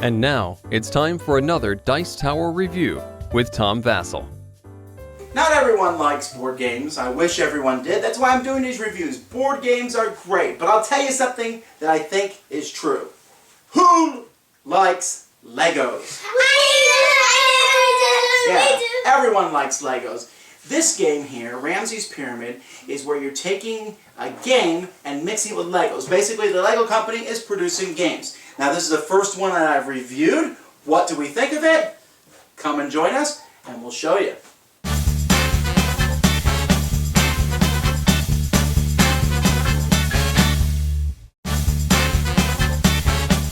And now, it's time for another Dice Tower review with Tom Vasel. Not everyone likes board games. I wish everyone did. That's why I'm doing these reviews. Board games are great, but I'll tell you something that I think is true. Who likes Legos? Yeah, everyone likes Legos. This game here, Ramses Pyramid, is where you're taking a game and mixing it with Legos. Basically, the Lego company is producing games. Now, this is the first one that I've reviewed. What do we think of it? Come and join us, and we'll show you.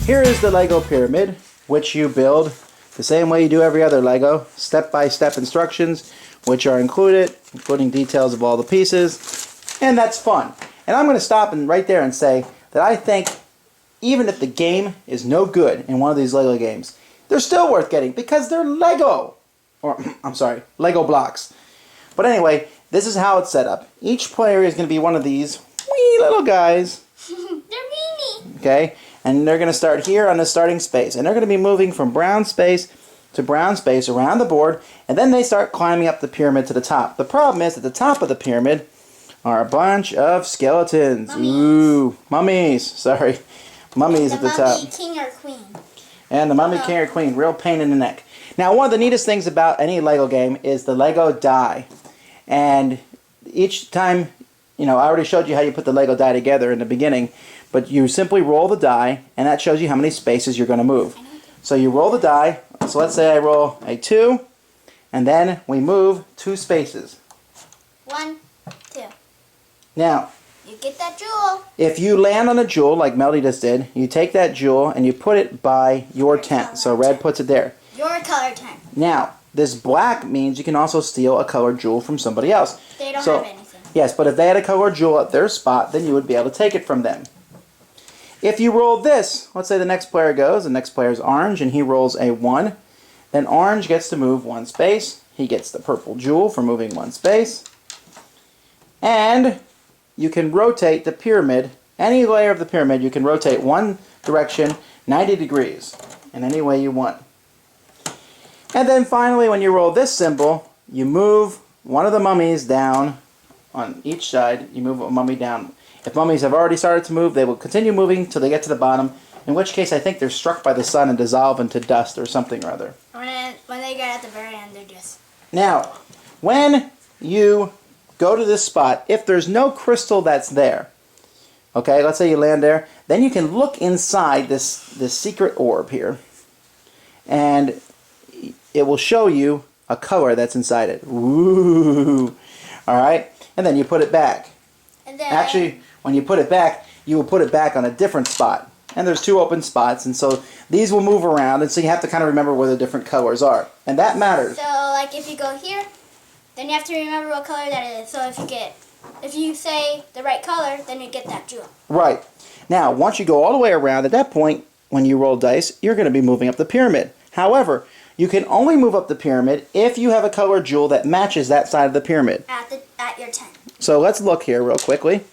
Here is the Lego Pyramid, which you build the same way you do every other Lego. Step-by-step instructions, which are included, including details of all the pieces, and that's fun. And I'm going to stop right there and say that I think even if the game is no good in one of these Lego games, they're still worth getting because they're Lego. Or, I'm sorry, Lego blocks. But anyway, this is how it's set up. Each player is going to be one of these wee little guys. They're weenie. Okay? And they're going to start here on the starting space. And they're going to be moving from brown space to brown space around the board. And then they start climbing up the pyramid to the top. The problem is at the top of the pyramid are a bunch of skeletons. Mummies. Ooh, mummies. Sorry. Mummies at the top. Mummy king or queen. And the mummy king or queen. Real pain in the neck. Now, one of the neatest things about any Lego game is the Lego die. And each time, I already showed you how you put the Lego die together in the beginning. But you simply roll the die, and that shows you how many spaces you're going to move. So you roll the die. So let's say I roll a 2, and then we move 2 spaces. 1, 2. Now, you get that jewel. if you land on a jewel, like Melody just did, you take that jewel and you put it by your tent. So red puts it there. Your color tent. Now, this black means you can also steal a colored jewel from somebody else. They don't have anything. Yes, but if they had a colored jewel at their spot, then you would be able to take it from them. If you roll this, let's say the next player goes, the next player is orange, and he rolls a 1, then orange gets to move 1 space. He gets the purple jewel for moving 1 space. And you can rotate the pyramid, any layer of the pyramid, you can rotate one direction 90 degrees in any way you want. And then finally, when you roll this symbol, you move one of the mummies down on each side. You move a mummy down. If mummies have already started to move, they will continue moving till they get to the bottom, in which case I think they're struck by the sun and dissolve into dust or something or other. When they get at the very end, they're just... Now, when you go to this spot, if there's no crystal that's there, okay, let's say you land there, then you can look inside this secret orb here, and it will show you a color that's inside it. Ooh! Alright? And then you put it back. And then... Actually, when you put it back, you will put it back on a different spot. And there's 2 open spots, and so these will move around, and so you have to kind of remember where the different colors are. And that matters. So, like, if you go here, then you have to remember what color that is. So if you say the right color, then you get that jewel. Right. Now, once you go all the way around, at that point, when you roll dice, you're going to be moving up the pyramid. However, you can only move up the pyramid if you have a colored jewel that matches that side of the pyramid. At your tent. So let's look here real quickly.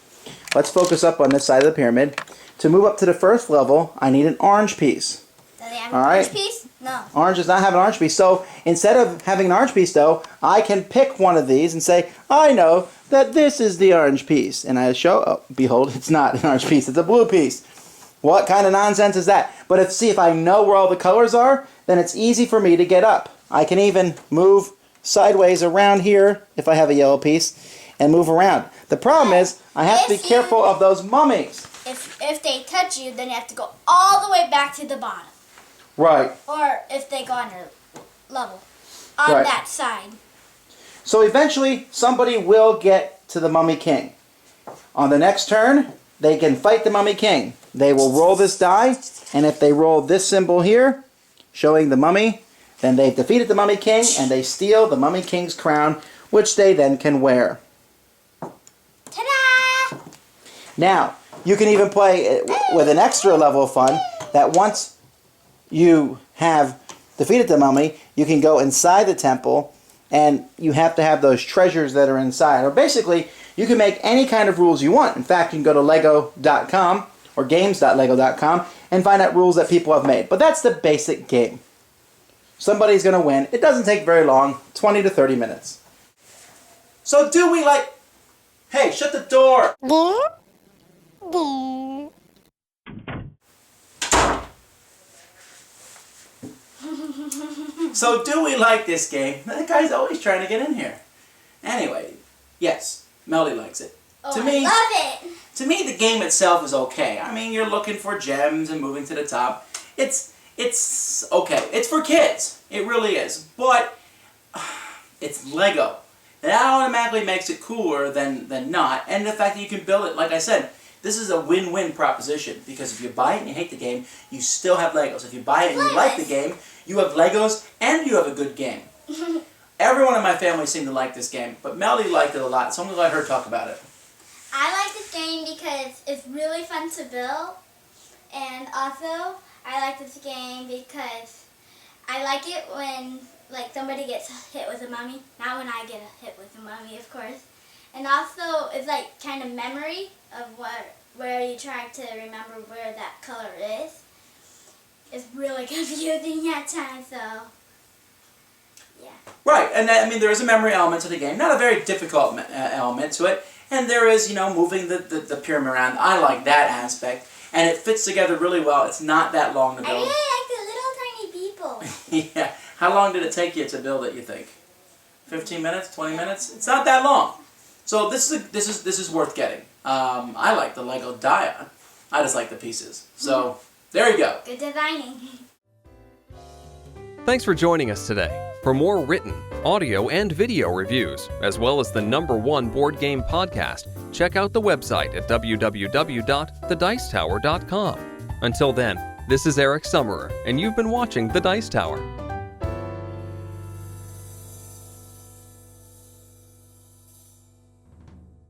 Let's focus up on this side of the pyramid. To move up to the first level, I need an orange piece. Do they have an orange piece? No. Orange does not have an orange piece. So instead of having an orange piece, though, I can pick one of these and say, I know that this is the orange piece. And I show, oh, behold, it's not an orange piece. It's a blue piece. What kind of nonsense is that? But if I know where all the colors are, then it's easy for me to get up. I can even move sideways around here if I have a yellow piece and move around. The problem is I have to be careful of those mummies. If they touch you, then you have to go all the way back to the bottom. Right. Or if they go on your level. On Right. that side. So eventually, somebody will get to the Mummy King. On the next turn, they can fight the Mummy King. They will roll this die, and if they roll this symbol here, showing the mummy, then they've defeated the Mummy King, and they steal the Mummy King's crown, which they then can wear. Ta-da! Now, you can even play with an extra level of fun, that once you have defeated the mummy, you can go inside the temple, and you have to have those treasures that are inside. Or basically, you can make any kind of rules you want. In fact, you can go to lego.com or games.lego.com and find out rules that people have made. But that's the basic game. Somebody's going to win. It doesn't take very long, 20 to 30 minutes. So do we like... Hey, shut the door! So do we like this game? That guy's always trying to get in here. Anyway, yes, Melody likes it. Oh, To me, I love it. To me, the game itself is okay. I mean, you're looking for gems and moving to the top. It's okay. It's for kids. It really is. But it's Lego. That automatically makes it cooler than not. And the fact that you can build it, like I said, this is a win-win proposition. Because if you buy it and you hate the game, you still have Legos. If you buy it and you like the game, you have Legos and you have a good game. Everyone in my family seemed to like this game, but Melody liked it a lot, so I'm going to let her talk about it. I like this game because it's really fun to build, and also I like this game because I like it when like somebody gets hit with a mummy, not when I get hit with a mummy, of course. And also it's like kind of memory of where you try to remember where that color is. It's really confusing at times, so yeah. Right, and I mean there is a memory element to the game, not a very difficult element to it, and there is, you know, moving the pyramid around. I like that aspect, and it fits together really well. It's not that long to I build. really like the little tiny people. Yeah. How long did it take you to build it, you think? 15 minutes? 20 minutes? It's not that long. So this is worth getting. I like the Lego Dia. I just like the pieces. So there you go. Good designing. Thanks for joining us today. For more written, audio, and video reviews, as well as the #1 board game podcast, check out the website at www.thedicetower.com. Until then, this is Eric Summerer, and you've been watching The Dice Tower.